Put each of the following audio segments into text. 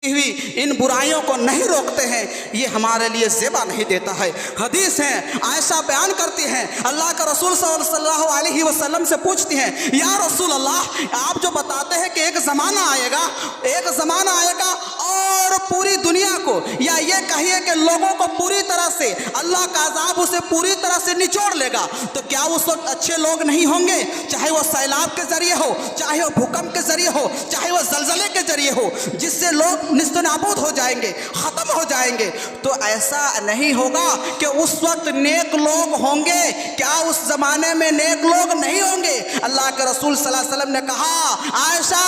हुई इन बुराइयों को नहीं रोकते हैं, ये हमारे लिए ज़ेबा नहीं देता है। हदीस है, आयशा बयान करती हैं, अल्लाह का रसूल सल्लल्लाहु अलैहि वसल्लम से पूछती हैं, या रसूल अल्लाह, आप जो बताते हैं कि एक ज़माना आएगा और पूरी दुनिया को, या ये कहिए कि लोगों को पूरी तरह से अल्लाह का अज़ाब उसे पूरी तरह से निचोड़ लेगा, तो क्या उस वक्त अच्छे लोग नहीं होंगे? चाहे वो सैलाब के ज़रिए हो, चाहे वो भूकंप के ज़रिए हो, चाहे वो ज़लज़ले के ज़रिए हो, जिससे लोग निस्तनाबूद हो जाएंगे, ख़त्म हो जाएंगे। तो ऐसा नहीं होगा कि उस वक्त नेक लोग होंगे? क्या उस ज़माने में नेक लोग नहीं होंगे? अल्लाह के रसूल सल्लल्लाहु अलैहि वसल्लम ने कहा, आयशा,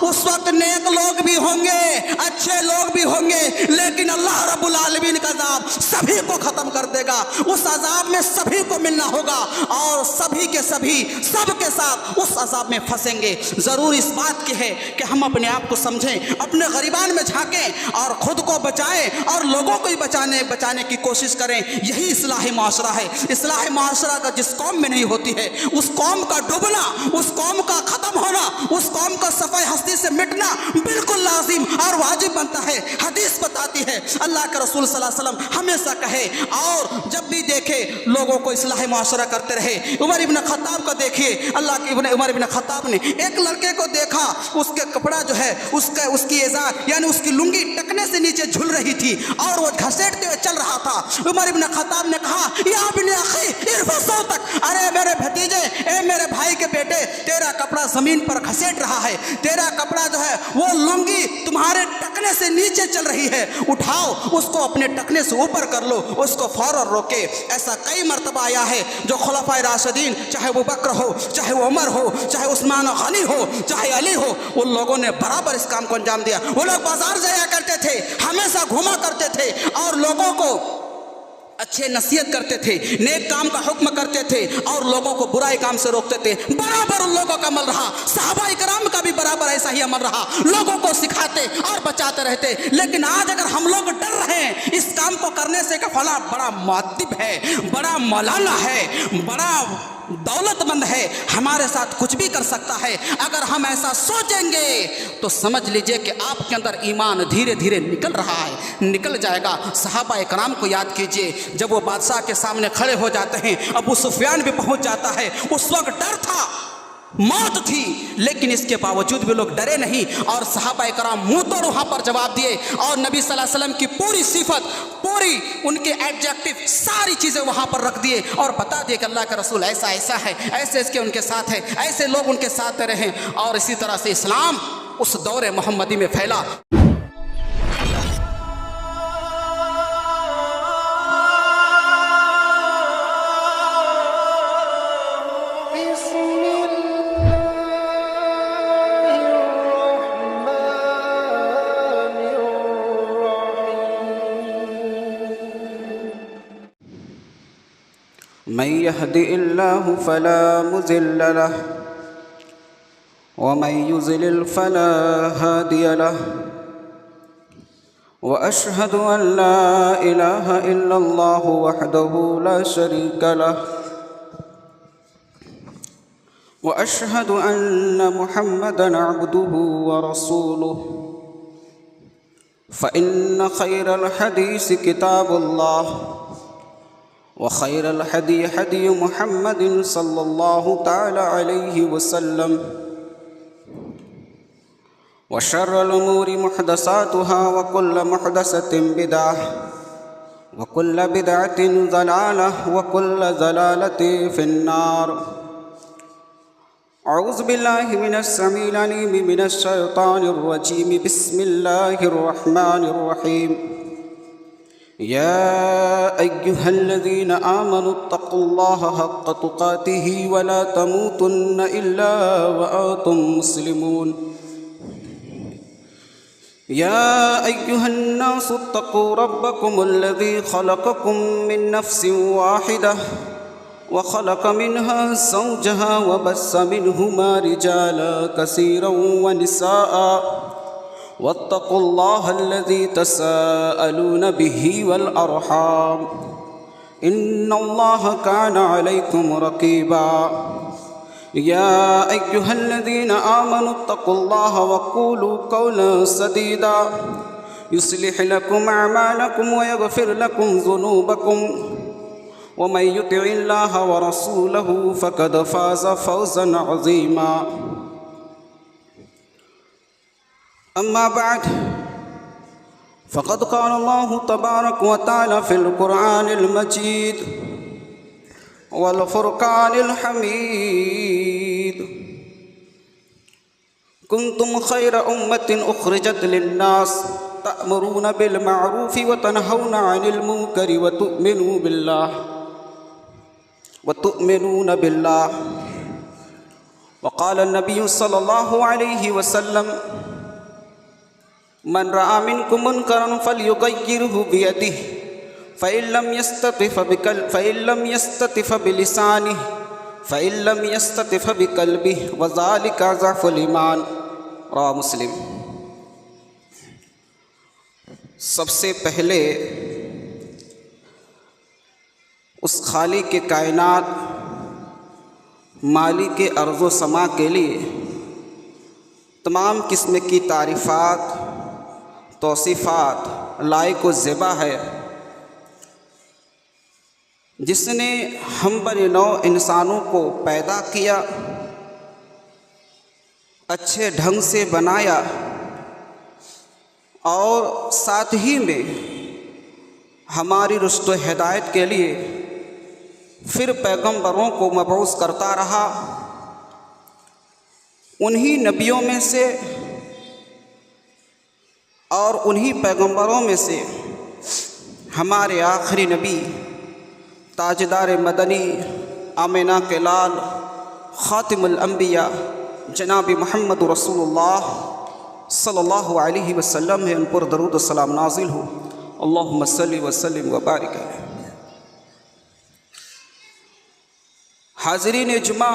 उस वक्त नेक लोग भी होंगे, अच्छे लोग भी होंगे, लेकिन अल्लाह रब्बुल आलमीन का अज़ाब सभी को ख़त्म कर देगा। उस अज़ाब में सभी को मिलना होगा और सभी के सभी सबके साथ उस अज़ाब में फंसेंगे। ज़रूर इस बात की है कि हम अपने आप को समझें, अपने गरीबान में झांकें और ख़ुद को बचाएं और लोगों को ही बचाने की कोशिश करें। यही इस्लाही माशरा है। इस्लाही माशरा का जिस कौम में नहीं होती है, उस कौम का डूबना, उस कौम का ख़त्म होना, उस कौम का सफ़ाई हस्ती से मिटना बिल्कुल लाजिम और वाजिब बनता है। हदीस बताती है, अल्लाह के रसूल सल्लल्लाहु अलैहि वसल्लम हमेशा कहे और जब भी देखे लोगों को इस्लाही माशरा करते रहे। उमर इब्न खत्ताब को देखिए, अल्लाह के उमर इब्न खत्ताब ने एक लड़के को देखा, उसके कपड़ा जो है उसकी इज़ार यानी उसकी लुंगी टकने से नीचे झूल रही थी और वो घसीटते हुए चल रहा था। उमर इब्न खत्ताब ने कहा, या इब्न अखी इरफा सौतक, अरे मेरे भतीजे, ए मेरे भाई के बेटे, तेरा कपड़ा ज़मीन पर घसीट रहा है, तेरा कपड़ा जो है वो लुंगी तुम्हारे टकने से नीचे चल रही है, उठाओ उसको, अपने टकने से ऊपर कर लो, उसको फौरन रोके। ऐसा कई मरतबा आया है जो खुलफाए राशिदीन, चाहे वो बकर हो, चाहे वो उमर हो, चाहे उस्मान गनी हो, चाहे अली हो, उन लोगों ने बराबर इस काम को अंजाम दिया। वो लोग बाजार जाया करते थे, हमेशा घूमा करते थे और लोगों को अच्छे नसीहत करते थे, नेक काम का हुक्म करते थे और लोगों को बुराई काम से रोकते थे। बराबर उन लोगों का अमल रहा, सहाबा इकराम का भी बराबर ऐसा ही अमल रहा, लोगों को सिखाते और बचाते रहते। लेकिन आज अगर हम लोग डर रहे हैं इस काम को करने से कि फला बड़ा मुअद्दिब है, बड़ा मौलाना है, बड़ा दौलतमंद है, हमारे साथ कुछ भी कर सकता है, अगर हम ऐसा सोचेंगे तो समझ लीजिए कि आपके अंदर ईमान धीरे धीरे निकल रहा है, निकल जाएगा। सहाबा इकराम को याद कीजिए, जब वो बादशाह के सामने खड़े हो जाते हैं, अबू सुफियान भी पहुंच जाता है, उस वक्त डर था, मौत थी, लेकिन इसके बावजूद भी लोग डरे नहीं और सहाबा इकराम मुंह तोड़ वहाँ पर जवाब दिए और नबी सल्लल्लाहु अलैहि वसल्लम की पूरी सिफत, पूरी उनके एडजेक्टिव, सारी चीज़ें वहाँ पर रख दिए और बता दिए कि अल्लाह का रसूल ऐसा ऐसा है, ऐसे इसके उनके साथ है, ऐसे लोग उनके साथ रहे। और इसी तरह से इस्लाम उस दौरे मोहम्मदी में फैला। मन यहदिल्लाहु फला मुज़िल्ल लह व मन युज़लिल फला हादिय लह व अशहदु अन ला इलाहा इल्लल्लाहु वहदहु ला शरीका लह व अशहदु अन्न मुहम्मदन अब्दुहु व रसूलुहु फ़इन्न खैरल हदीस किताबुल्लाह व खैरल हदी हदी मुहम्मदिन सल्लल्लाहु तआला अलैहि वसल्लम व शर्रल उमूरि मुहदसातुहा व कुल्ल मुहदसतिन बिदअह व कुल्ल बिदअतिन ज़लालह व कुल्ल ज़लालतिन फिन्नार। अऊज़ु बिल्लाहि मिनश समीइल अलीम मिनश शैतानिर रजीम। बिस्मिल्लाहिर रहमानिर रहीम। या अय्युहल्लज़ीना आमनुत्तक़ुल्लाहा हक़्क़ तुक़ातिही व ला तमूतुन्ना इल्ला व अंतुम मुस्लिमून। या अय्युहन्नासु इत्तक़ू रब्बकुमुल्लज़ी ख़लक़कुम मिन नफ़्सिन वाहिदह व ख़लक़ मिन्हा ज़ौजहा व बस्स मिन्हुमा रिजालन कसीरन व निसाअ वत्तक़ुल्लाहल्लज़ी तसाअलून बिही वल अर्हाम इन्नल्लाहा काना अलैकुम रक़ीबा। या अय्युहल्लज़ीना आमनुत्तक़ुल्लाहा व क़ूलू क़ौलन सदीदा युस्लिह लकुम अमालकुम व यगफिर लकुम ज़ुनूबकुम व मन युतिइल्लाह व रसूलहु फ़क़द फ़ाज़ फ़ौज़न अज़ीमा। अम्मा बअद फ़क़द क़ाल अल्लाहु तबारक व तआला फ़िल क़ुरआनिल मजीद वल फ़ुरक़ानिल हमीद कुन्तुम खैर उम्मतिन उख़रिजत लिन्नास तअमुरून बिल मअरूफ़ि व तनहौना अनिल मुनकरि व तु'मिनून बिल्लाह व क़ाल नबी सल्लल्लाहु अलैहि वसल्लम मन रआ मिनकुम मुनकरन फलयुग़य्यिरहु बियदिहि फ़इन लम यस्तति फ़बिलिसानिहि फ़इन लम यस्तति फ़बिक़ल्बिहि व ज़ालिका ज़अफ़ुल ईमान। रवाह मुस्लिम। सबसे पहले उस खालिक के कायनात मालिक के अर्ज़ व समा के लिए तमाम किस्म की तारीफ़ात तौसीफ़ात लायक व ज़ेबा है, जिसने हम बने नौ इंसानों को पैदा किया, अच्छे ढंग से बनाया और साथ ही में हमारी रुश्द व हिदायत के लिए फिर पैगंबरों को मबऊस करता रहा। उन्हीं नबियों में से और उन्हीं पैगंबरों में से हमारे आखिरी नबी ताजदार मदनी आमिना के लाल ख़ातिमुल अंबिया जनाब मोहम्मद रसूलुल्लाह सल्लल्लाहु अलैहि वसल्लम है, उन पर दरूद व सलाम नाज़िल हो। अल्लाहुम्मा सल्लि व सल्लिम व बारिक अलैहि। हाज़रीन जुमा,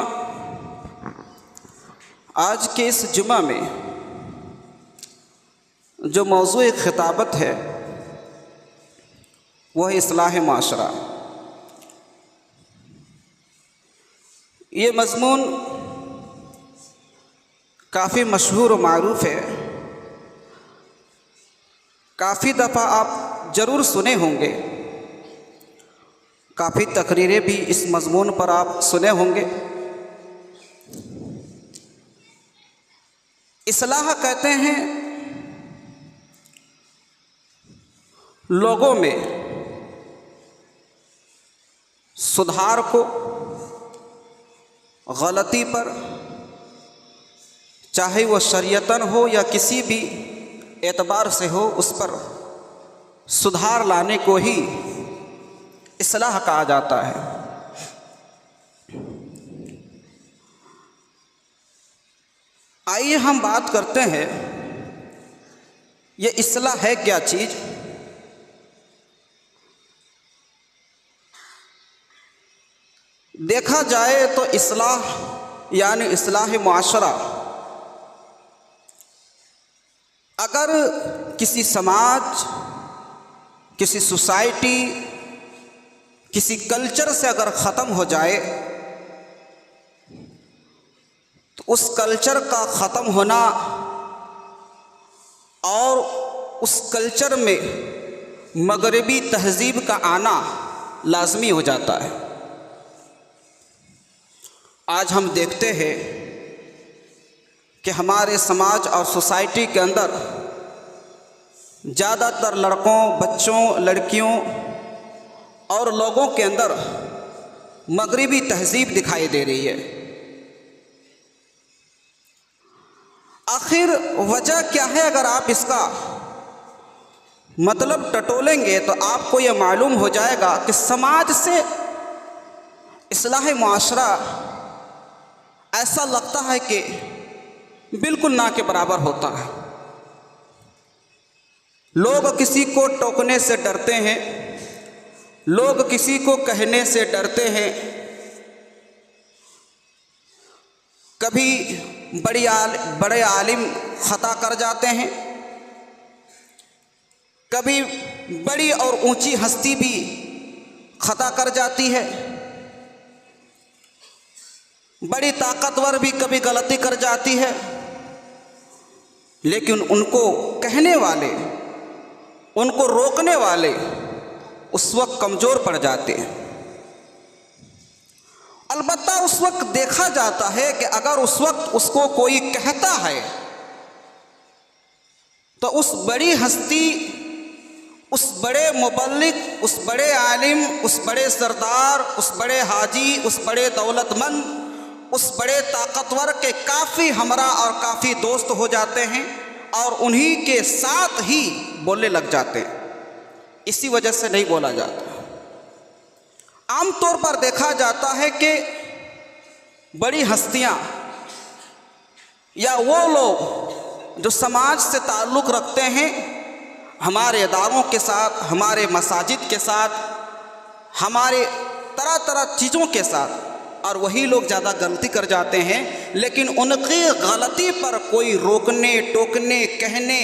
आज के इस जुमा में जो मौज़ूए ख़िताबत है वह इस्लाह माशरा। ये मज़मून काफ़ी मशहूर व मारूफ़ है, काफ़ी दफ़ा आप ज़रूर सुने होंगे, काफ़ी तकरीरें भी इस मज़मून पर आप सुने होंगे। इस्लाह कहते हैं लोगों में सुधार को, गलती पर, चाहे वह शरीयतन हो या किसी भी एतबार से हो, उस पर सुधार लाने को ही इस्लाह कहा जाता है। आइए हम बात करते हैं ये इस्लाह है क्या चीज़। देखा जाए तो इस्लाह यानी इस्लाह मुआशरा, अगर किसी समाज, किसी सोसाइटी, किसी कल्चर से अगर ख़त्म हो जाए तो उस कल्चर का ख़त्म होना और उस कल्चर में मगरबी तहज़ीब का आना लाज़मी हो जाता है। आज हम देखते हैं कि हमारे समाज और सोसाइटी के अंदर ज़्यादातर लड़कों, बच्चों, लड़कियों और लोगों के अंदर मगरिबी तहज़ीब दिखाई दे रही है। आखिर वजह क्या है? अगर आप इसका मतलब टटोलेंगे तो आपको यह मालूम हो जाएगा कि समाज से इस्लाह मुआशरा ऐसा लगता है कि बिल्कुल ना के बराबर होता है। लोग किसी को टोकने से डरते हैं, लोग किसी को कहने से डरते हैं। कभी बड़े आलिम खता कर जाते हैं, कभी बड़ी और ऊंची हस्ती भी खता कर जाती है, बड़ी ताकतवर भी कभी गलती कर जाती है। लेकिन उनको कहने वाले उनको रोकने वाले उस वक्त कमज़ोर पड़ जाते हैं। अलबत्ता उस वक्त देखा जाता है कि अगर उस वक्त उसको कोई कहता है तो उस बड़ी हस्ती, उस बड़े मुबल्लिग, उस बड़े आलिम, उस बड़े सरदार, उस बड़े हाजी, उस बड़े दौलतमंद, उस बड़े ताकतवर के काफ़ी हमरा और काफ़ी दोस्त हो जाते हैं और उन्हीं के साथ ही बोलने लग जाते हैं। इसी वजह से नहीं बोला जाता। आमतौर पर देखा जाता है कि बड़ी हस्तियां या वो लोग जो समाज से ताल्लुक़ रखते हैं, हमारे इदारों के साथ, हमारे मसाजिद के साथ, हमारे तरह तरह चीज़ों के साथ, और वही लोग ज़्यादा गलती कर जाते हैं। लेकिन उनकी गलती पर कोई रोकने, टोकने, कहने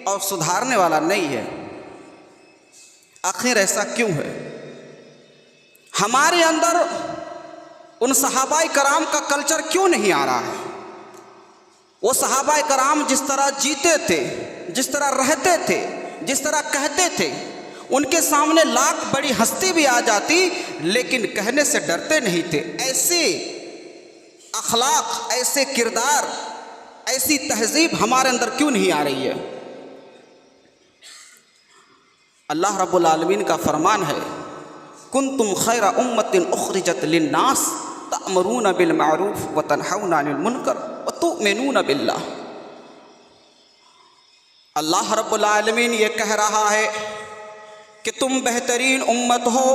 और सुधारने वाला नहीं है। आखिर ऐसा क्यों है? हमारे अंदर उन सहाबाए कराम का कल्चर क्यों नहीं आ रहा है? वो सहाबाए कराम जिस तरह जीते थे, जिस तरह रहते थे, जिस तरह कहते थे, उनके सामने लाख बड़ी हस्ती भी आ जाती लेकिन कहने से डरते नहीं थे। ऐसे अखलाक, ऐसे किरदार, ऐसी तहजीब हमारे अंदर क्यों नहीं आ रही है? अल्लाह रब्बुल आलमीन का फरमान है, कुंतुम खैरा उम्मतिन उखरिजत लिन्नास तअमरूना बिल मारूफ व तनहौना अनिल मुनकर व तुमिनूना बिल्लाह। अल्लाह रब्बुल आलमीन ये कह रहा है कि तुम बेहतरीन उम्मत हो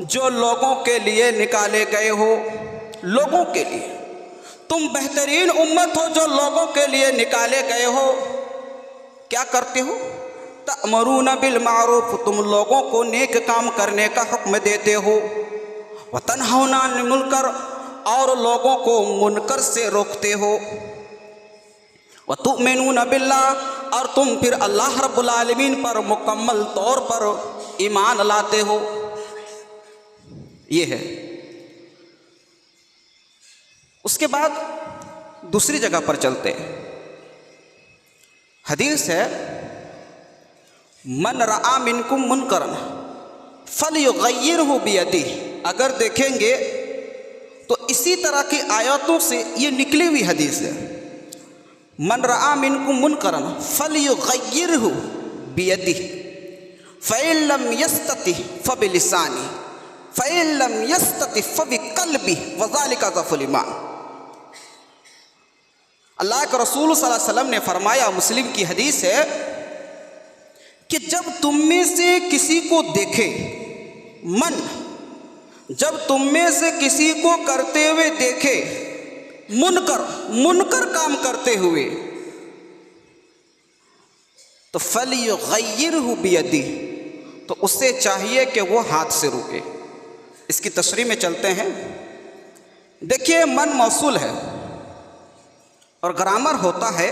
जो लोगों के लिए निकाले गए हो। लोगों के लिए तुम बेहतरीन उम्मत हो जो लोगों के लिए निकाले गए हो। क्या करते हो? तअमरूना बिल मारूफ, तुम लोगों को नेक काम करने का हुक्म देते हो। व तनहौना अनिल मुनकर, और लोगों को मुनकर से रोकते हो। व तुमिनूना बिल्लाह, और तुम फिर अल्लाह रब्बुल आलमीन पर मुकम्मल तौर पर ईमान लाते हो। ये है। उसके बाद दूसरी जगह पर चलते हैं। हदीस है, मन रआ मिनकुम मुनकरन फलयुगय्यिरहु बियदिही। अगर देखेंगे तो इसी तरह की आयतों से ये निकली हुई हदीस है। मन रआ मिनकुम मुनकरन फलयुगय्यिरहु बियदिही फ़इन लम यस्तति फ़बिलिसानी फ़इन लम यस्तति फ़बिक़ल्बिही व ज़ालिका ज़अफ़ुल ईमान। अल्लाह के रसूल सल्लल्लाहु अलैहि वसल्लम ने फरमाया, मुस्लिम की हदीस है, कि जब तुम में से किसी को देखे, मन जब तुम में से किसी को करते हुए देखे, मुनकर काम करते हुए, तो फलयुगय्यिरहु बियदिही, तो उससे चाहिए कि वो हाथ से रोके। इसकी तशरीह में चलते हैं। देखिए, मन मौसूल है और ग्रामर होता है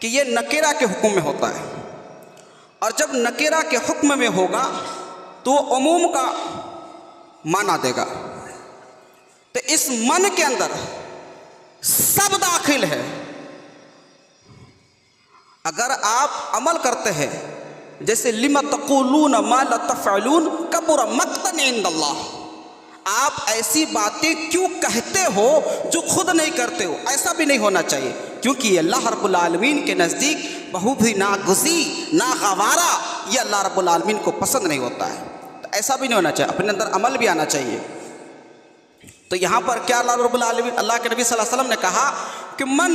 कि ये नकेरा के हुक्म में होता है, और जब नकेरा के हुक्म में होगा तो उमूम का माना देगा। तो इस मन के अंदर सब दाखिल है। अगर आप अमल करते हैं, जैसे लिमा तक़ूलून मा ला तफ़अलून कबुरा मक़तन इंदल्लाह, आप ऐसी बातें क्यों कहते हो जो खुद नहीं करते हो? ऐसा भी नहीं होना चाहिए, क्योंकि अल्लाह रब्बुल आलमीन के नज़दीक बहुत ही नागुज़ी, नागवारा, ये अल्लाह रब्बुल आलमीन को पसंद नहीं होता है। तो ऐसा भी नहीं होना चाहिए, अपने अंदर अमल भी आना चाहिए। तो यहाँ पर क्या अल्लाह रब्बुल आलमीन, अल्लाह के नबी सल्लल्लाहु अलैहि वसल्लम ने कहा कि मन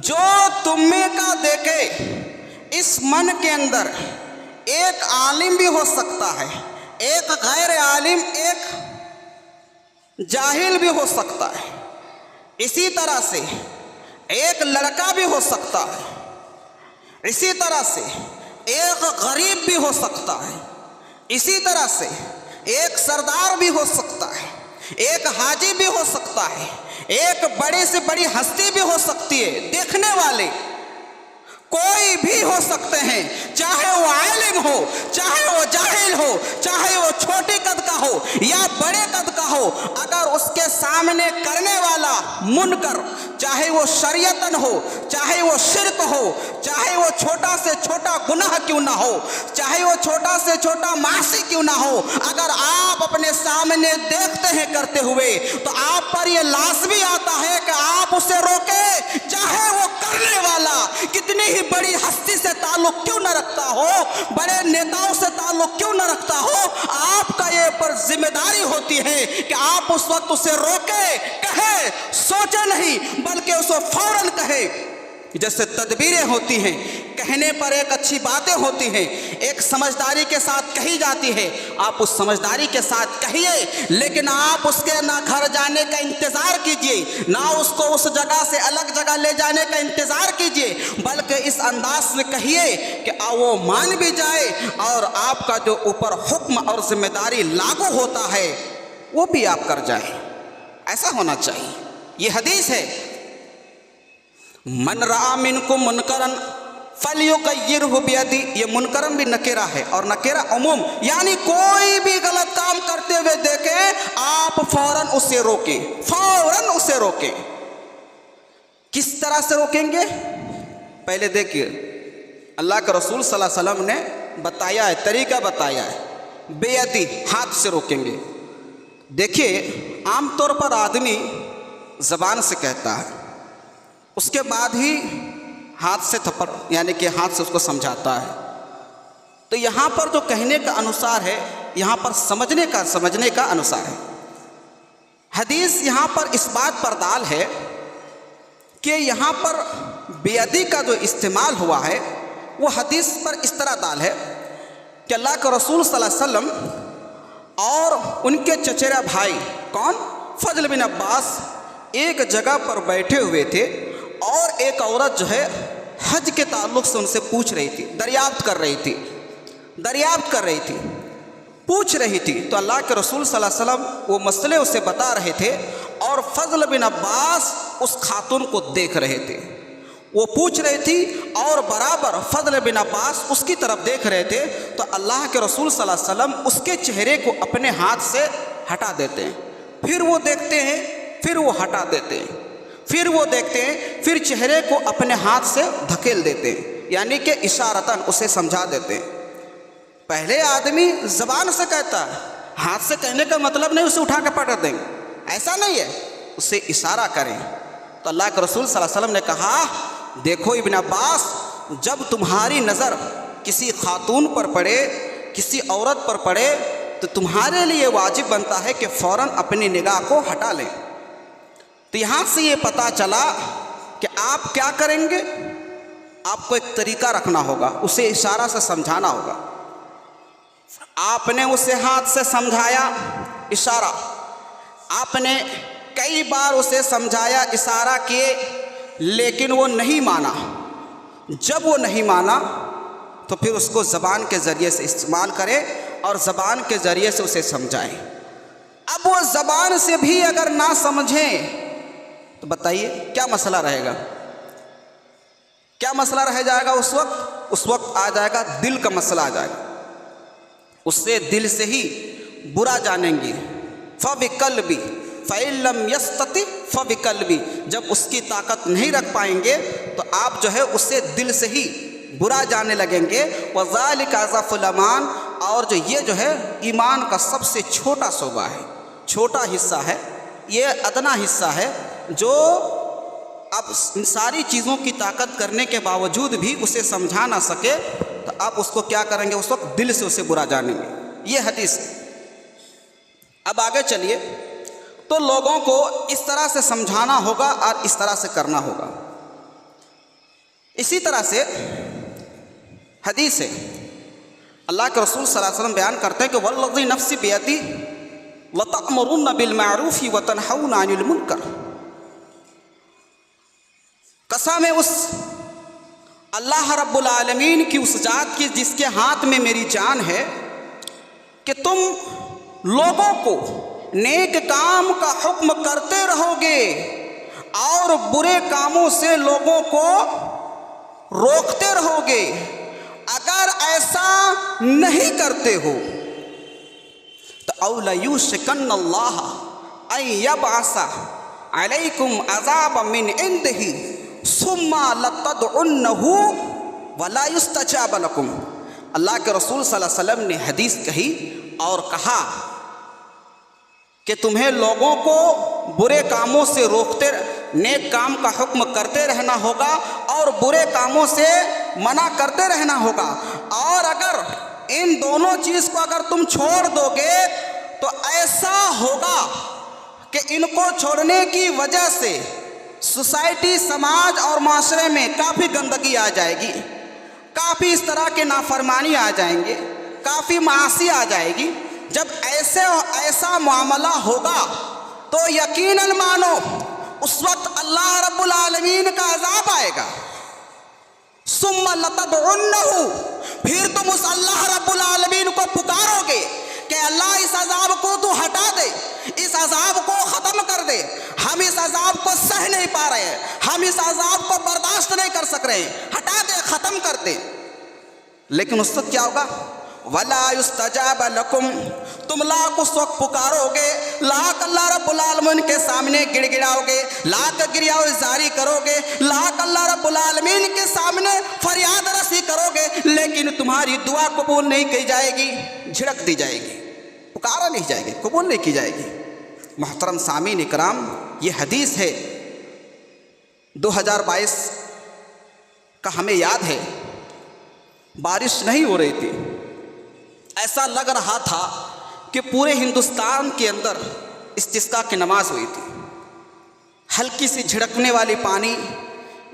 जो तुम्हें का देखे, इस मन के अंदर एक आलिम भी हो सकता है, एक गैर आलिम, एक जाहिल भी हो सकता है। इसी तरह से एक लड़का भी हो सकता है, इसी तरह से एक गरीब भी हो सकता है, इसी तरह से एक सरदार भी हो सकता है, एक हाजी भी हो सकता है, एक बड़ी से बड़ी हस्ती भी हो सकती है। देखने वाले कोई भी हो सकते हैं, चाहे वो आलिम हो, चाहे वो जाहिल हो, चाहे वो छोटे कद का हो या बड़े कद का हो। अगर उसके सामने करने वाला मुनकर, चाहे वो शरीयतन हो, चाहे वो शिरक हो, चाहे वो छोटा से छोटा गुनाह क्यों ना हो, चाहे वो छोटा से छोटा मासी क्यों ना हो, अगर आप अपने सामने देखते हैं करते हुए तो आप पर यह लाज़मी आता है कि आप उसे रोके, चाहे वो करने वाला कितनी ही बड़ी हस्ती से ताल्लुक क्यों न रखता हो, बड़े नेताओं से ताल्लुक क्यों न रखता हो। आपका ये पर जिम्मेदारी होती है कि आप उस वक्त उसे रोके, कहे, सोचे नहीं बल्कि उसको फौरन कहे। जैसे तदबीरें होती हैं, कहने पर एक अच्छी बातें होती हैं, एक समझदारी के साथ कही जाती है, आप उस समझदारी के साथ कहिए, लेकिन आप उसके ना घर जाने का इंतज़ार कीजिए, ना उसको उस जगह से अलग जगह ले जाने का इंतज़ार कीजिए, बल्कि इस अंदाज में कहिए कि वो मान भी जाए और आपका जो ऊपर हुक्म और जिम्मेदारी लागू होता है वो भी आप कर जाए। ऐसा होना चाहिए। ये हदीस है, मन रआ मिनकुम मुनकरन फल्युगय्यिरहु बियदी। ये मुनकरन भी नकेरा है और नकेरा उमूम, यानी कोई भी गलत काम करते हुए देखे आप फौरन उसे रोकें, फौरन उसे रोकें। किस तरह से रोकेंगे? पहले देखिए, अल्लाह के रसूल सल्लल्लाहु अलैहि वसल्लम ने बताया है, तरीका बताया है, बेयदी, हाथ से रोकेंगे। देखिए, आमतौर पर आदमी ज़बान से कहता है, उसके बाद ही हाथ से थप्पड़ यानी कि हाथ से उसको समझाता है। तो यहाँ पर जो कहने का अनुसार है, यहाँ पर समझने का अनुसार है। हदीस यहाँ पर इस बात पर दाल है कि यहाँ पर बेअदी का जो इस्तेमाल हुआ है वो हदीस पर इस तरह दाल है कि अल्लाह के रसूल सल्लल्लाहु अलैहि वसल्लम और उनके चचेरा भाई कौन, फजल बिन अब्बास एक जगह पर बैठे हुए थे और एक औरत जो है हज के ताल्लुक़ से उनसे पूछ रही थी, दरियाफ्त कर रही थी, पूछ रही थी। तो अल्लाह के रसूल सल्लल्लाहु अलैहि वसल्लम वो मसले उसे बता रहे थे और फजल बिन अब्बास उस खातून को देख रहे थे। वो पूछ रही थी और बराबर फजल बिन अब्बास उसकी तरफ देख रहे थे। तो अल्लाह के रसूल सल्लल्लाहु अलैहि वसल्लम उसके चेहरे को अपने हाथ से हटा देते हैं, फिर वो देखते हैं, फिर वो हटा देते हैं, फिर वो देखते हैं, फिर चेहरे को अपने हाथ से धकेल देते हैं, यानी कि इशारतन उसे समझा देते हैं। पहले आदमी ज़बान से कहता है, हाथ से कहने का मतलब नहीं उसे उठा के पटक देंगे, ऐसा नहीं है, उसे इशारा करें। तो अल्लाह के रसूल सल्लल्लाहु अलैहि वसल्लम ने कहा, देखो इब्न अब्बास, जब तुम्हारी नज़र किसी खातून पर पड़े, किसी औरत पर पड़े, तो तुम्हारे लिए वाजिब बनता है कि फ़ौरन अपनी निगाह को हटा लें। तो यहाँ से ये पता चला कि आप क्या करेंगे, आपको एक तरीका रखना होगा, उसे इशारा से समझाना होगा। आपने उसे हाथ से समझाया, इशारा, आपने कई बार उसे समझाया, इशारा किए, लेकिन वो नहीं माना। जब वो नहीं माना तो फिर उसको ज़बान के ज़रिए से इस्तेमाल करें और ज़बान के ज़रिए से उसे समझाएं। अब वो ज़बान से भी अगर ना समझें तो बताइए क्या मसला रहेगा, क्या मसला रह जाएगा उस वक्त आ जाएगा दिल का मसला आ जाएगा। उससे दिल से ही बुरा जानेंगे। फ़बिक़ल्बी फ़इल्लम यस्तति फ़बिक़ल्बी, जब उसकी ताकत नहीं रख पाएंगे तो आप जो है उससे दिल से ही बुरा जाने लगेंगे। वज़ालिका अज़फ़ुल ईमान, और जो ये जो है ईमान का सबसे छोटा शोबा है, छोटा हिस्सा है, ये अदना हिस्सा है, जो अब इन सारी चीज़ों की ताकत करने के बावजूद भी उसे समझा ना सके तो आप उसको क्या करेंगे, उस वक्त दिल से उसे बुरा जानेंगे। ये हदीस है। अब आगे चलिए, तो लोगों को इस तरह से समझाना होगा और इस तरह से करना होगा। इसी तरह से हदीस है, अल्लाह के रसूल सल्लल्लाहु अलैहि वसल्लम बयान करते हैं कि वल्लज़ी नफ्सी बियदी लतअमुरुन्न बिल मारूफ़ व तनहौना अनिल मुनकर। कसम है उस अल्लाह रब्बुल आलमीन की, उस जात की जिसके हाथ में मेरी जान है, कि तुम लोगों को नेक काम का हुक्म करते रहोगे और बुरे कामों से लोगों को रोकते रहोगे। अगर ऐसा नहीं करते हो तो औला युशकन्नल्लाह अन यबअसा अलैकुम अज़ाब मिन इंदिही सुम्मा लतदउन्नहु वला युस्तजाब लकुम। अल्लाह के रसूल सल्लल्लाहु अलैहि वसल्लम ने हदीस कही और कहा कि तुम्हें लोगों को बुरे कामों से रोकते, नेक काम का हुक्म करते रहना होगा और बुरे कामों से मना करते रहना होगा। और अगर इन दोनों चीज़ को अगर तुम छोड़ दोगे तो ऐसा होगा कि इनको छोड़ने की वजह से सोसाइटी, समाज और माशरे में काफ़ी गंदगी आ जाएगी, काफ़ी इस तरह के नाफरमानी आ जाएंगे, काफ़ी मासी आ जाएगी। जब ऐसा मामला होगा तो यकीनन मानो उस वक्त अल्लाह रब्बुल आलमीन का अज़ाब आएगा। सुम्मा लतदउन्नहु, फिर तुम उस अल्लाह रब्बुल आलमीन को पुकारोगे कि अल्लाह इस अज़ाब को तू हटा दे, इस अज़ाब को ख़त्म कर दे, हम इस अज़ाब को सह नहीं पा रहे हैं, हम इस अज़ाब को बर्दाश्त नहीं कर सक रहे, हटा दे, ख़त्म कर दे। लेकिन उस वक्त क्या होगा? वला युस्तजाब लकुम, तुम लाख उस वक्त पुकारोगे, लाख अल्लाह रब्बुल आलमीन के सामने गिड़गिड़ाओगे, लाख गिरियाओ जारी करोगे, लाख अल्लाह रब्बुल आलमीन के सामने फरियाद रसी करोगे, लेकिन तुम्हारी दुआ कबूल नहीं की जाएगी, झिड़क दी जाएगी, पुकारा नहीं जाएगी, कबूल नहीं की जाएगी। मोहतरम सामीन इकराम, ये हदीस है 2022 का, हमें याद है बारिश नहीं हो रही थी, ऐसा लग रहा था कि पूरे हिंदुस्तान के अंदर इस्तिस्का की नमाज हुई थी। हल्की सी झिड़कने वाली पानी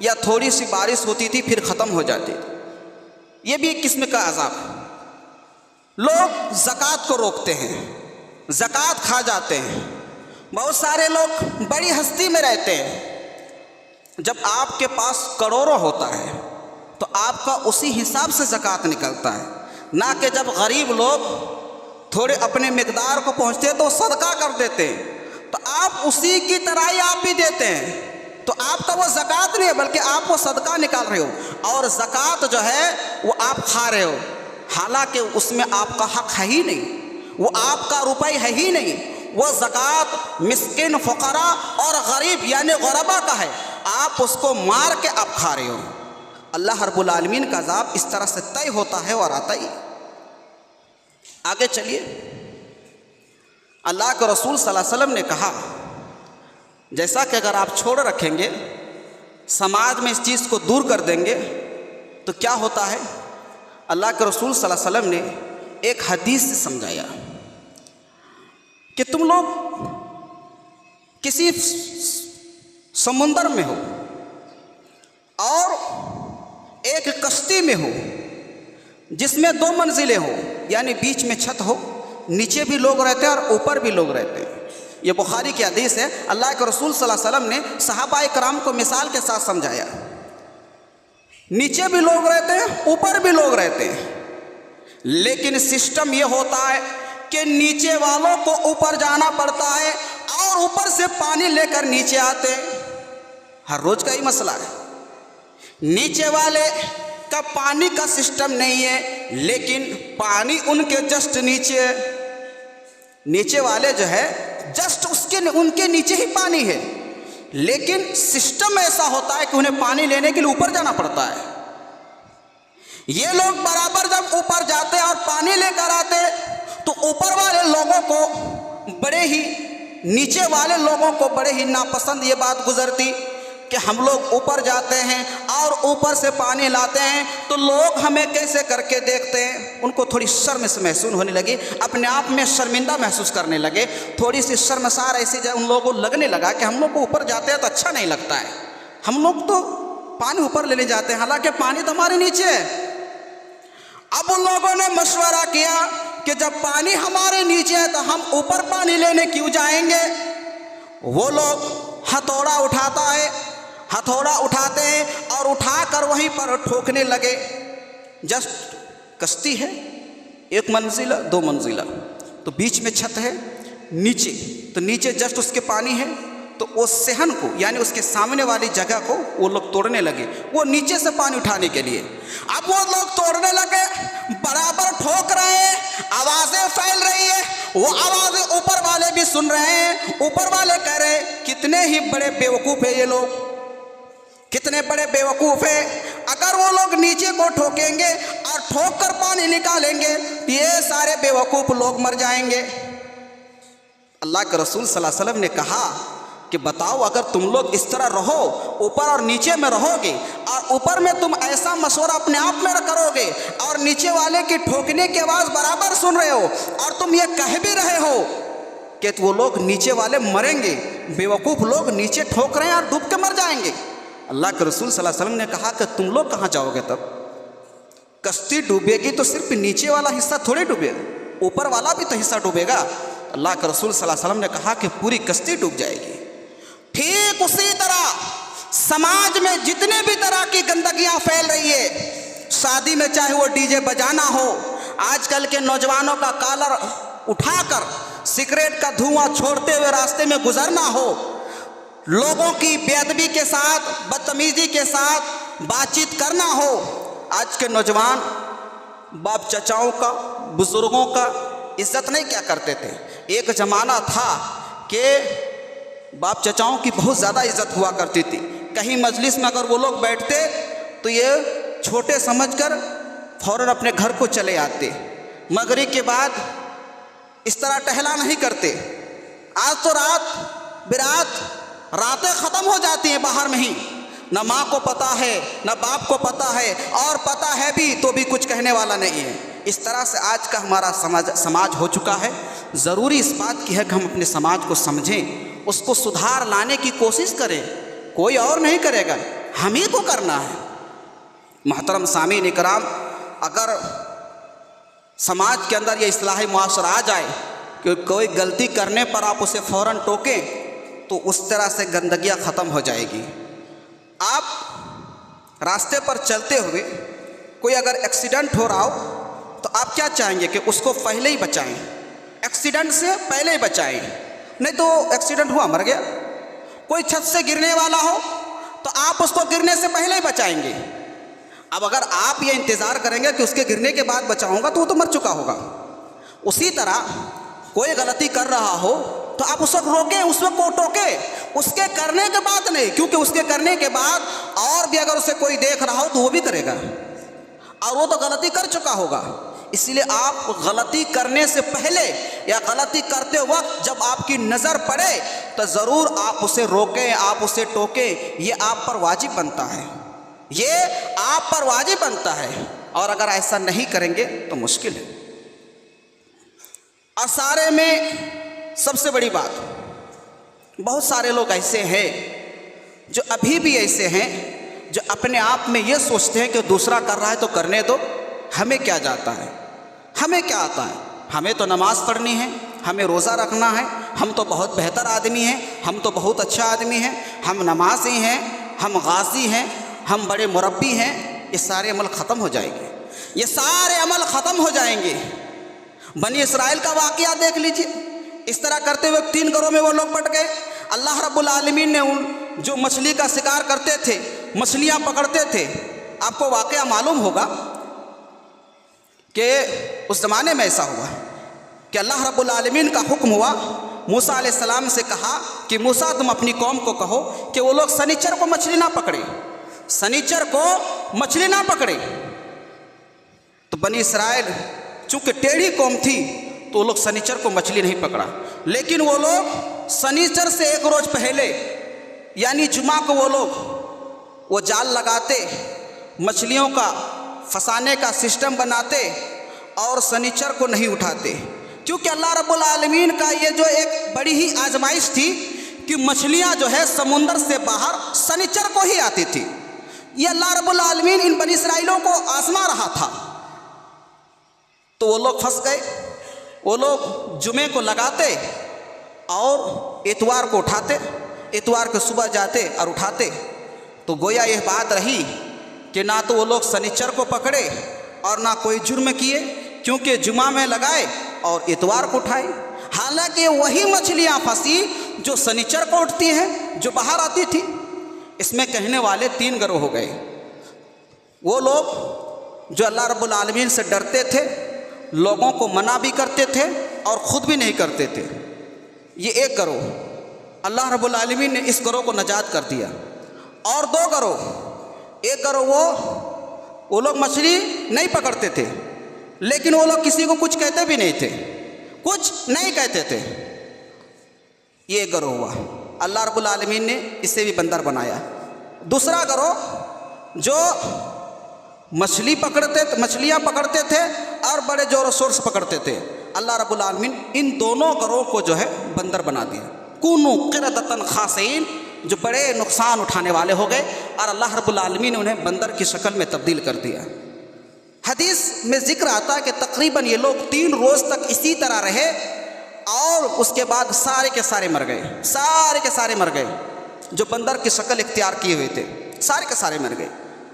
या थोड़ी सी बारिश होती थी, फिर ख़त्म हो जाती थी। ये भी एक किस्म का अज़ाब। लोग ज़कात को रोकते हैं, ज़कात खा जाते हैं। बहुत सारे लोग बड़ी हस्ती में रहते हैं। जब आपके पास करोड़ों होता है तो आपका उसी हिसाब से ज़कात निकलता है, ना कि जब गरीब लोग थोड़े अपने मिक़दार को पहुँचते हैं तो सदका कर देते हैं, तो आप उसी की तरह ही आप भी देते हैं। तो आपका वो ज़कात नहीं है, बल्कि आप वो सदका निकाल रहे हो, और ज़कात जो है वो आप खा रहे हो, हालांकि उसमें आपका हक़ है ही नहीं, वो आपका रुपए है ही नहीं। वो ज़कात मिस्किन, फ़ुक़रा और गरीब यानी ग़ुरबा का है, आप उसको मार के आप खा रहे हो। अल्लाह रब्बुल आलमीन का अज़ाब इस तरह से तय होता है और आता ही। आगे चलिए, अल्लाह के रसूल सल्लल्लाहु अलैहि वसल्लम ने कहा, जैसा कि अगर आप छोड़ रखेंगे, समाज में इस चीज़ को दूर कर देंगे तो क्या होता है। अल्लाह के रसूल सल्लल्लाहु अलैहि वसल्लम ने एक हदीस से समझाया कि तुम लोग किसी समुंदर में हो और एक कश्ती में हो जिसमें 2 मंजिलें हो, यानी बीच में छत हो, नीचे भी लोग रहते हैं और ऊपर भी लोग रहते हैं। ये बुखारी की हदीस है। अल्लाह के रसूल सल्लल्लाहु अलैहि वसल्लम ने सहाबाए कराम को मिसाल के साथ समझाया। नीचे भी लोग रहते हैं, ऊपर भी लोग रहते हैं, लेकिन सिस्टम ये होता है कि नीचे वालों को ऊपर जाना पड़ता है और ऊपर से पानी लेकर नीचे आते हैं। हर रोज़ का ही मसला है। नीचे वाले का पानी का सिस्टम नहीं है, लेकिन पानी उनके जस्ट नीचे, नीचे वाले जो है जस्ट उनके नीचे ही पानी है, लेकिन सिस्टम ऐसा होता है कि उन्हें पानी लेने के लिए ऊपर जाना पड़ता है। ये लोग बराबर जब ऊपर जाते और पानी लेकर आते तो ऊपर वाले लोगों को बड़े ही, नीचे वाले लोगों को बड़े ही नापसंद ये बात गुजरती कि हम लोग ऊपर जाते हैं और ऊपर से पानी लाते हैं तो लोग हमें कैसे करके देखते हैं। उनको थोड़ी शर्म से महसूस होने लगी, अपने आप में शर्मिंदा महसूस करने लगे, थोड़ी सी शर्मसार ऐसी जब उन लोगों को लगने लगा कि हम लोग को ऊपर जाते हैं तो अच्छा नहीं लगता है, हम लोग तो पानी ऊपर लेने जाते हैं, हालांकि पानी तो हमारे नीचे है। अब उन लोगों ने मशवरा किया कि जब पानी हमारे नीचे है तो हम ऊपर पानी लेने क्यों जाएंगे। वो लोग हथौड़ा उठाता है, हथौड़ा उठाते हैं और उठाकर वहीं पर ठोकने लगे। जस्ट कश्ती है, 1 मंजिला 2 मंजिला, तो बीच में छत है, नीचे तो नीचे जस्ट उसके पानी है, तो उस सेहन को यानी उसके सामने वाली जगह को वो लोग तोड़ने लगे, वो नीचे से पानी उठाने के लिए। अब वो लोग तोड़ने लगे, बराबर ठोक रहे हैं, आवाज़ें फैल रही है, वो आवाज़ें ऊपर वाले भी सुन रहे हैं। ऊपर वाले कह रहे हैं कितने ही बड़े बेवकूफ़ है ये लोग, कितने बड़े बेवकूफ़ है। अगर वो लोग नीचे को ठोकेंगे और ठोक कर पानी निकालेंगे तो ये सारे बेवकूफ़ लोग मर जाएंगे। अल्लाह के रसूल सल्लल्लाहु अलैहि वसल्लम ने कहा कि बताओ, अगर तुम लोग इस तरह रहो, ऊपर और नीचे में रहोगे, और ऊपर में तुम ऐसा मशवरा अपने आप में करोगे और नीचे वाले की ठोकने की आवाज़ बराबर सुन रहे हो, और तुम ये कह भी रहे हो कि वो लोग नीचे वाले मरेंगे, बेवकूफ़ लोग नीचे ठोक रहे हैं और डूब के मर जाएंगे। अल्लाह के रसूल सल्लल्लाहु अलैहि वसल्लम ने कहा कि तुम लोग कहाँ जाओगे तब? कश्ती डूबेगी तो सिर्फ नीचे वाला हिस्सा थोड़ी डूबेगा, ऊपर वाला भी तो हिस्सा डूबेगा। अल्लाह के रसूल सल्लल्लाहु अलैहि वसल्लम ने कहा कि पूरी कश्ती डूब जाएगी। ठीक उसी तरह समाज में जितने भी तरह की गंदगियां फैल रही है, शादी में चाहे वो डीजे बजाना हो, आजकल के नौजवानों का कॉलर उठाकर सिगरेट का धुआं छोड़ते हुए रास्ते में गुजरना हो, लोगों की बेअदबी के साथ, बदतमीजी के साथ बातचीत करना हो। आज के नौजवान बाप चचाओं का, बुजुर्गों का इज्जत नहीं क्या करते थे। एक ज़माना था कि बाप चचाओं की बहुत ज़्यादा इज्जत हुआ करती थी। कहीं मजलिस में अगर वो लोग बैठते तो ये छोटे समझकर फ़ौरन अपने घर को चले आते। मगरिब के बाद इस तरह टहला नहीं करते। आज तो रात बिरात, रातें ख़त्म हो जाती हैं बाहर में ही, न माँ को पता है न बाप को पता है, और पता है भी तो भी कुछ कहने वाला नहीं है। इस तरह से आज का हमारा समाज हो चुका है। ज़रूरी इस बात की है कि हम अपने समाज को समझें, उसको सुधार लाने की कोशिश करें। कोई और नहीं करेगा, हम ही को करना है। मोहतरम सामीन इकराम, अगर समाज के अंदर ये इस्लाही मुआशरा आ जाए कि कोई गलती करने पर आप उसे फ़ौरन टोकें तो उस तरह से गंदगियाँ ख़त्म हो जाएगी। आप रास्ते पर चलते हुए कोई अगर एक्सीडेंट हो रहा हो तो आप क्या चाहेंगे कि उसको पहले ही बचाएं, एक्सीडेंट से पहले ही बचाएं, नहीं तो एक्सीडेंट हुआ मर गया। कोई छत से गिरने वाला हो तो आप उसको गिरने से पहले ही बचाएंगे। अब अगर आप ये इंतज़ार करेंगे कि उसके गिरने के बाद बचाऊंगा तो वो तो मर चुका होगा। उसी तरह कोई गलती कर रहा हो तो आप उसको रोकें, उसको टोकें, उसके करने के बाद नहीं, क्योंकि उसके करने के बाद और भी अगर उसे कोई देख रहा हो तो वो भी करेगा और वो तो गलती कर चुका होगा। इसलिए आप गलती करने से पहले या गलती करते वक्त जब आपकी नज़र पड़े तो ज़रूर आप उसे रोकें, आप उसे टोकें। ये आप पर वाजिब बनता है, ये आप पर वाजिब बनता है। और अगर ऐसा नहीं करेंगे तो मुश्किल है। और सारे में सबसे बड़ी बात, बहुत सारे लोग ऐसे हैं जो अभी भी ऐसे हैं जो अपने आप में ये सोचते हैं कि दूसरा कर रहा है तो करने दो, हमें क्या जाता है, हमें क्या आता है, हमें तो नमाज़ पढ़नी है, हमें रोज़ा रखना है, हम तो बहुत बेहतर आदमी हैं, हम तो बहुत अच्छा आदमी हैं, हम नमाज़ी हैं, हम गाज़ी हैं, हम बड़े मुरब्बी हैं। ये सारे अमल ख़त्म हो जाएंगे, ये सारे अमल ख़त्म हो जाएंगे। बनी इस्राइल का वाक़या देख लीजिए, इस तरह करते हुए 3 घरों में वो लोग पट गए। अल्लाह रब्बुल आलमीन ने उन जो मछली का शिकार करते थे, मछलियाँ पकड़ते थे, आपको वाक़या मालूम होगा कि उस ज़माने में ऐसा हुआ कि अल्लाह रब्बुल आलमीन का हुक्म हुआ, मूसा अलैहिस्सलाम से कहा कि मूसा तुम अपनी कौम को कहो कि वो लोग शनिचर को मछली ना पकड़े, शनिचर को मछली ना पकड़े। तो बनी इस्राइल चूँकि टेढ़ी कौम थी तो वो लोग शनिचर को मछली नहीं पकड़ा, लेकिन वो लोग शनिचर से 1 रोज़ पहले यानी जुमा को वो लोग वो जाल लगाते, मछलियों का फंसाने का सिस्टम बनाते और शनिचर को नहीं उठाते, क्योंकि अल्लाह रब्बुल आलमीन का ये जो एक बड़ी ही आजमाइश थी कि मछलियाँ जो है समुंदर से बाहर शनिचर को ही आती थी। ये अल्लाह रब्बुल आलमीन इन बनी इस्राइलों को आजमा रहा था। तो वो लोग फंस गए। वो लोग जुमे को लगाते और इतवार को उठाते, इतवार को सुबह जाते और उठाते। तो गोया यह बात रही कि ना तो वो लोग शनिचर को पकड़े और ना कोई जुर्म किए, क्योंकि जुमा में लगाए और इतवार को उठाए। हालांकि वही मछलियां फंसी जो शनिचर को उठती हैं, जो बाहर आती थी। इसमें कहने वाले 3 गिरोह हो गए। वो लोग जो अल्लाह रब्बुल आलमीन से डरते थे, लोगों को मना भी करते थे और ख़ुद भी नहीं करते थे, ये एक गिरोह। अल्लाह रब्बुल आलमीन ने इस गिरोह को नजात कर दिया। और 2 गिरोह, एक गिरोह वो लोग मछली नहीं पकड़ते थे, लेकिन वो लोग किसी को कुछ कहते भी नहीं थे, कुछ नहीं कहते थे। ये गिरोह हुआ, अल्लाह रब्बुल आलमीन ने इसे भी बंदर बनाया। दूसरा गिरोह जो मछलियाँ पकड़ते थे और बड़े जोर शोर से पकड़ते थे, अल्लाह रब्बुल आलमीन इन दोनों गिरोह को जो है बंदर बना दिया। कूनू क़िरदतन ख़ासिईन, जो बड़े नुकसान उठाने वाले हो गए, और अल्लाह रब्बुल आलमीन ने उन्हें बंदर की शक्ल में तब्दील कर दिया। हदीस में जिक्र आता है कि तकरीबन ये लोग 3 रोज़ तक इसी तरह रहे और उसके बाद सारे के सारे मर गए, सारे के सारे मर गए। जो बंदर की शक्ल इख्तियार किए हुए थे सारे के सारे मर गए।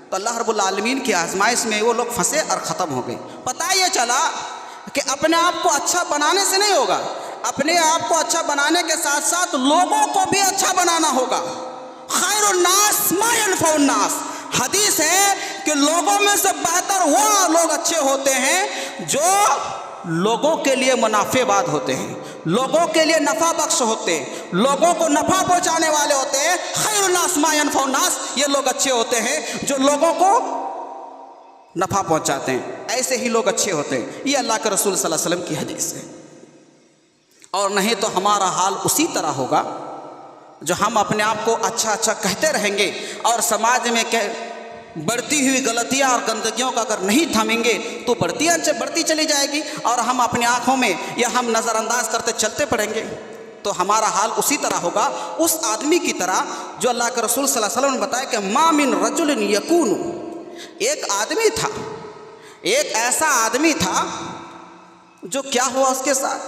तो अल्लाह रब्बुल आलमीन की आजमाइश में वो लोग फंसे और ख़त्म हो गए। पता ये चला कि अपने आप को अच्छा बनाने से नहीं होगा, अपने आप को अच्छा बनाने के साथ साथ लोगों को भी अच्छा बनाना होगा। खैरुन्नास मा यनफउन्नास, हदीस है कि लोगों में से बेहतर वो लोग अच्छे होते हैं जो लोगों के लिए मुनाफेबाद होते हैं, लोगों के लिए नफ़ा बख्श होते हैं, लोगों को नफ़ा पहुंचाने वाले होते हैं। खैरुन्नास मा यनफउन्नास, ये लोग अच्छे होते हैं जो लोगों को नफ़ा पहुंचाते हैं, ऐसे ही लोग अच्छे होते हैं। ये अल्लाह के रसूल सल्लल्लाहु अलैहि वसल्लम की हदीस है। और नहीं तो हमारा हाल उसी तरह होगा जो हम अपने आप को अच्छा अच्छा कहते रहेंगे और समाज में बढ़ती हुई गलतियां और गंदगियों का अगर नहीं थमेंगे तो बढ़ती चली जाएगी और हम अपनी आँखों में या हम नज़रअंदाज करते चलते पड़ेंगे। तो हमारा हाल उसी तरह होगा, उस आदमी की तरह जो अल्लाह के रसूल सल्लल्लाहु अलैहि वसल्लम ने बताया कि मा मिन रजुलिन यकूनु, एक आदमी था, एक ऐसा आदमी था जो क्या हुआ उसके साथ,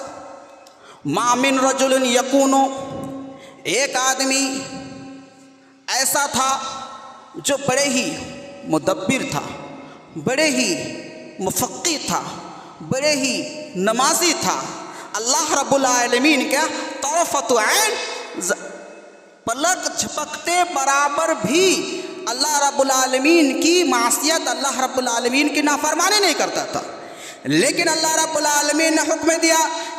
मा मिन रजुलिन यकूनु, एक आदमी ऐसा था जो बड़े ही मुदब्बिर था, बड़े ही मुफ़क्की था, बड़े ही नमाजी था। अल्लाह रब्बुल आलमीन क्या तौफ़तु ऐन, पलक झपकते बराबर भी अल्लाह रब्बुल आलमीन की मासियत, अल्लाह रब्बुल आलमीन की नाफरमानी नहीं करता था। लेकिन अल्लाह रब्बुल आलमीन ने हुक्म दिया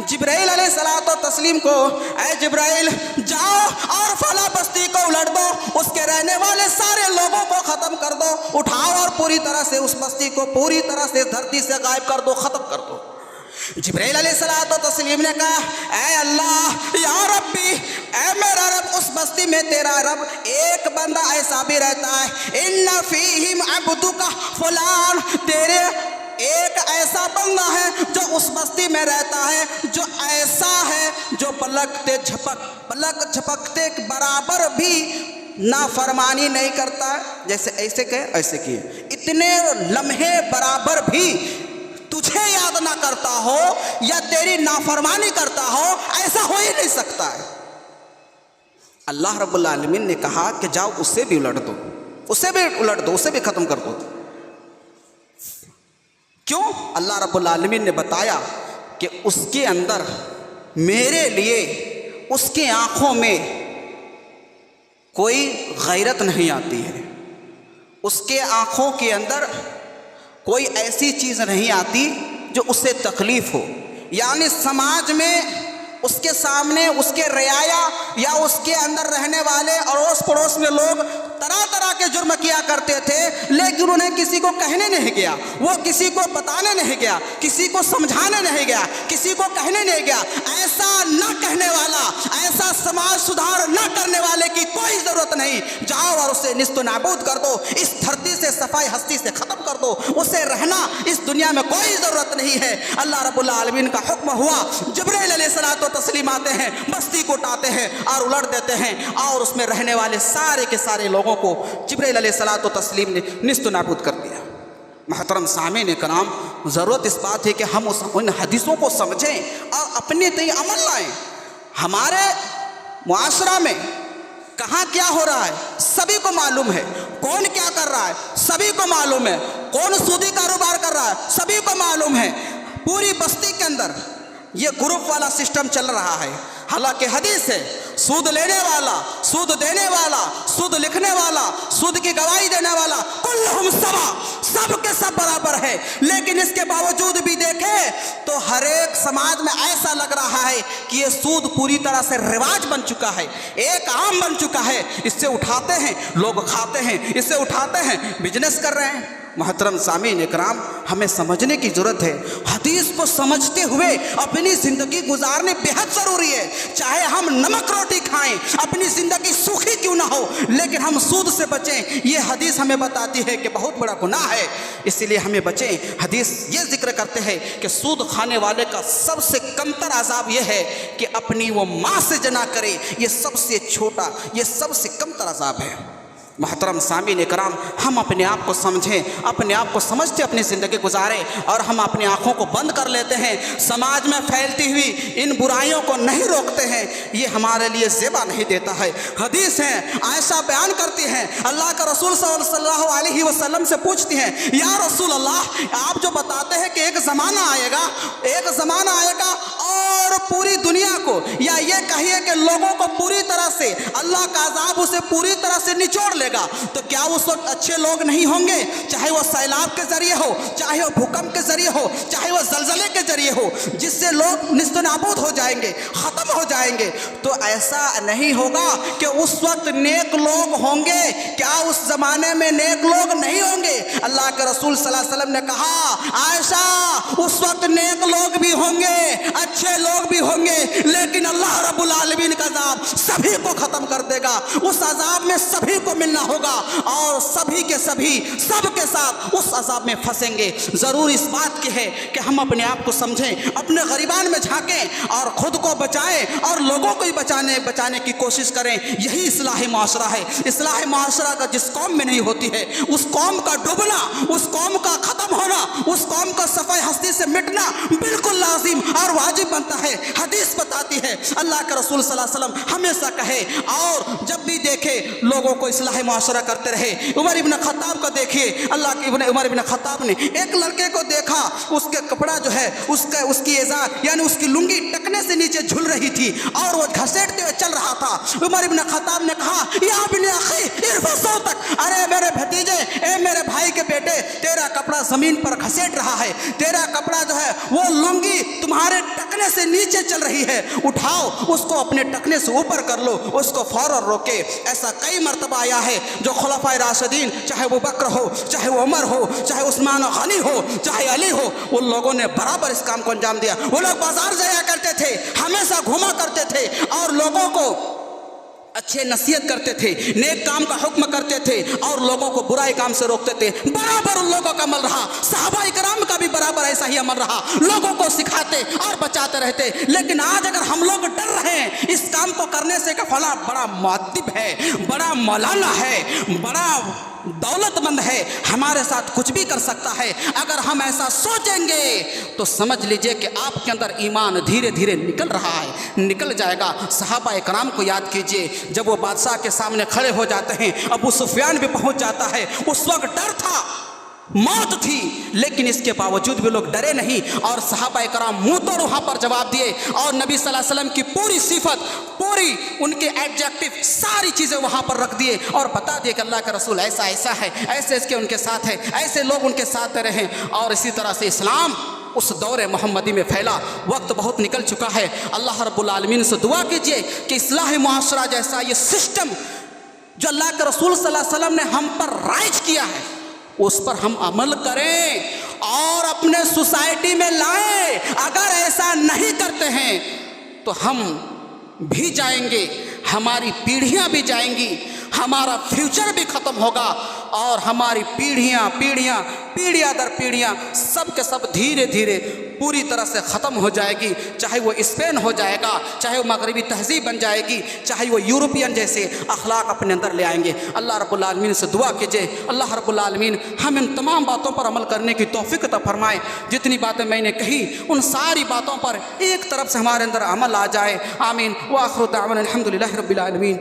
जिब्राइल अलैहिस्सलातो तस्लीम को, ऐ जिब्राइल जाओ और फला बस्ती को उलट दो, उसके रहने वाले सारे लोगों को ख़त्म कर दो, उठाओ और पूरी तरह से उस बस्ती को पूरी तरह से धरती से गायब कर दो, ख़त्म कर दो। जिब्राइल अलैहिस्सलातो तस्लीम ने कहा, ऐ अल्लाह या रब्बी, ऐ मेरा रब, उस बस्ती में तेरा रब एक बंदा ऐसा भी रहता है, इन्ना फीहिम अब्दुका फलान, तेरे एक ऐसा बंदा है जो उस बस्ती में रहता है, जो ऐसा है जो पलक झपकते बराबर भी नाफरमानी नहीं करता है, जैसे ऐसे कहे ऐसे किए, इतने लम्हे बराबर भी तुझे याद ना करता हो या तेरी नाफरमानी करता हो, ऐसा हो ही नहीं सकता है। अल्लाह रब्बुल आलमीन ने कहा कि जाओ उससे भी उलट दो, उसे भी उलट दो, उसे भी ख़त्म कर दो। क्यों? अल्लाह रब्बुल आलमीन ने बताया कि उसके अंदर मेरे लिए उसके आँखों में कोई गैरत नहीं आती है, उसके आँखों के अंदर कोई ऐसी चीज़ नहीं आती जो उससे तकलीफ़ हो। यानी समाज में उसके सामने उसके रियाया या उसके अंदर रहने वाले अड़ोस पड़ोस में लोग तरह तरह के जुर्म किया करते थे, लेकिन उन्हें किसी को कहने नहीं गया, वो किसी को बताने नहीं गया, किसी को समझाने नहीं गया, किसी को कहने नहीं गया। ऐसा न कहने वाला, ऐसा समाज सुधार न करने वाले की कोई ज़रूरत नहीं। जाओ और उसे निस्त नाबूद कर दो, इस धरती से सफाई हस्ती से ख़त्म कर दो, उसे रहना इस दुनिया में कोई ज़रूरत नहीं है। अल्लाह रब्बुल आलमीन का हुक्म हुआ, जिब्राइल अलैहिस्सलातो तस्लीम आते हैं, बस्ती को उठाते हैं और उलट देते हैं और उसमें रहने वाले सारे के सारे लोगों को जिब्राइल अलैहिस्सलातो तस्लीम ने निस्त नाबूद कर दिया। महतरम सामीन कराम, ज़रूरत इस बात है कि हम उन हदीसों को समझें और अपने तय अमल लाएं। हमारे मुआशरा में कहाँ क्या हो रहा है सभी को मालूम है, कौन क्या कर रहा है सभी को मालूम है, कौन सूदी कारोबार कर रहा है सभी को मालूम है। पूरी बस्ती के अंदर ये ग्रुप वाला सिस्टम चल रहा है। हालांकि हदीस है सूद लेने वाला, सूद देने वाला, सूद लिखने वाला, सूद की गवाही देने वाला, कुल्लुहुम सवा, सब के सब बराबर है। लेकिन इसके बावजूद भी देखें तो हर एक समाज में ऐसा लग रहा है कि ये सूद पूरी तरह से रिवाज बन चुका है, एक आम बन चुका है। इससे उठाते हैं लोग खाते हैं, इससे उठाते हैं बिजनेस कर रहे हैं। मोहतरम सामीन इकराम, हमें समझने की ज़रूरत है। हदीस को समझते हुए अपनी ज़िंदगी गुजारने बेहद ज़रूरी है। चाहे हम नमक रोटी खाएं, अपनी ज़िंदगी सुखी क्यों ना हो, लेकिन हम सूद से बचें। ये हदीस हमें बताती है कि बहुत बड़ा गुनाह है, इसीलिए हमें बचें। हदीस ये जिक्र करते हैं कि सूद खाने वाले का सबसे कमतर अजाब यह है कि अपनी वो माँ से जना करे। ये सबसे छोटा, ये सबसे कमतर अजाब है। मोहतरम सामीन इकराम, हम अपने आप को समझें, अपने आप को समझते अपनी ज़िंदगी गुजारें और हम अपनी आँखों को बंद कर लेते हैं। समाज में फैलती हुई इन बुराइयों को नहीं रोकते हैं, ये हमारे लिए ज़ेबा नहीं देता है। हदीस है, आयशा बयान करती हैं, अल्लाह का रसूल सल्लल्लाहु अलैहि वसल्लम से पूछती हैं, या रसूल अल्लाह, आप जो बताते हैं कि एक ज़माना आएगा, एक ज़माना आएगा और पूरी दुनिया को, या ये कहिए कि लोगों को पूरी तरह से अल्लाह का अज़ाब उसे पूरी तरह से निचोड़ लेगा, तो क्या उस वक्त अच्छे लोग नहीं होंगे? चाहे वो सैलाब के जरिए हो, चाहे वो भूकंप के जरिए हो, चाहे वो जलजले के जरिए हो, जिससे लोग निस्तनाबूद हो जाएंगे, ख़त्म हो जाएंगे। तो ऐसा नहीं होगा कि उस वक्त नेक लोग होंगे। क्या उस ज़माने में नेक लोग नहीं होंगे? अल्लाह के रसूल सल्लल्लाहु अलैहि वसल्लम ने कहा, आयशा, उस वक्त नेक लोग भी होंगे, अच्छे लोग भी होंगे, लेकिन अल्लाह रब्बुल आलमीन का अज़ाब सभी को ख़त्म कर देगा। उस अज़ाब में सभी को मिलना होगा और सभी के सभी सबके साथ उस अज़ाब में फंसेंगे। ज़रूर इस बात की है कि हम अपने आप को समझें, अपने गरीबान में झांकें और ख़ुद को बचाएं और लोगों को ही बचाने की कोशिश करें। यही इस्लाही माशरा है। इस्लाही माशरा का जिस कौम में नहीं होती है, उस कौम का डूबना, उस कौम का ख़त्म होना, उस कौम का सफ़ाई हस्ती से मिटना बिल्कुल लाजिम और वाजिब बनता है। हदीस बताती है, अल्लाह के रसूल सल्लल्लाहु अलैहि वसल्लम हमेशा कहे और जब भी देखे लोगों को इस्लाही माशरा करते रहे। उमर इब्न खत्ताब को देखिए, उमर इब्न खत्ताब ने एक लड़के को देखा, उसके कपड़ा जो है उसकी इज़ार यानी उसकी लुंगी टकने से नीचे झूल रही थी और वो घसीटते हुए चल रहा था। उमर इब्न खत्ताब ने कहा, या इब्न अखी इरफा सौतक, अरे मेरे भतीजे, ए मेरे भाई के बेटे, तेरा कपड़ा ज़मीन पर घसीट रहा है, तेरा कपड़ा जो है वो लुंगी तुम्हारे टकने से नीचे चल रही है, उठाओ उसको, अपने टकने से ऊपर कर लो, उसको फौरन रोके। ऐसा कई मरतबा आया है जो खुलफाए राशिदीन, चाहे वो बकर हो, चाहे वो उमर हो, चाहे उस्मान गनी हो, चाहे अली हो, उन लोगों ने बराबर इस काम को अंजाम दिया। वो लोग बाजार जाया करते थे, हमेशा घूमा करते थे और लोगों को अच्छे नसीहत करते थे, नेक काम का हुक्म करते थे और लोगों को बुराई काम से रोकते थे। बराबर उन लोगों का अमल रहा, सहाबा इकराम का भी बराबर ऐसा ही अमल रहा, लोगों को सिखाते और बचाते रहते। लेकिन आज अगर हम लोग डर रहे हैं इस काम को करने से कि फला बड़ा मुअद्दिब है, बड़ा मौलाना है, बड़ा दौलतमंद है, हमारे साथ कुछ भी कर सकता है, अगर हम ऐसा सोचेंगे तो समझ लीजिए कि आपके अंदर ईमान धीरे धीरे निकल रहा है, निकल जाएगा। सहाबा इकराम को याद कीजिए, जब वो बादशाह के सामने खड़े हो जाते हैं, अबू सुफियान भी पहुंच जाता है, उस वक्त डर था, मौत थी, लेकिन इसके बावजूद भी लोग डरे नहीं और सहाबा इकराम मुंह तोड़ वहाँ पर जवाब दिए और नबी सल्लल्लाहु अलैहि वसल्लम की पूरी सिफत, पूरी उनके एडजेक्टिव, सारी चीज़ें वहाँ पर रख दिए और बता दिए कि अल्लाह का रसूल ऐसा ऐसा है, ऐसे इसके उनके साथ है, ऐसे लोग उनके साथ रहे। और इसी तरह से इस्लाम उस दौरे मोहम्मदी में फैला। वक्त बहुत निकल चुका है, अल्लाह रब्बुल आलमीन से दुआ कीजिए कि इस्लाही मुआशरा जैसा ये सिस्टम जो अल्लाह के रसूल सल्लल्लाहु अलैहि वसल्लम ने हम पर राइज किया है उस पर हम अमल करें और अपने सोसाइटी में लाएं। अगर ऐसा नहीं करते हैं तो हम भी जाएंगे, हमारी पीढ़ियां भी जाएंगी, हमारा फ्यूचर भी ख़त्म होगा और हमारी पीढ़ियां दर पीढ़ियां सब के सब धीरे धीरे पूरी तरह से ख़त्म हो जाएगी। चाहे वो स्पेन हो जाएगा, चाहे वो मगरबी तहज़ीब बन जाएगी, चाहे वो यूरोपियन जैसे अखलाक अपने अंदर ले आएंगे। अल्लाह रब्बुल आलमीन से दुआ कीजिए, अल्लाह रब्बुल आलमीन हम इन तमाम बातों पर अमल करने की तौफीक अता फरमाए। जितनी बातें मैंने कही उन सारी बातों पर एक तरफ से हमारे अंदर अमल आ जाए। आमीन। व आखिरु दाअवाना अल्हम्दुलिल्लाहि रब्बिल आलमीन।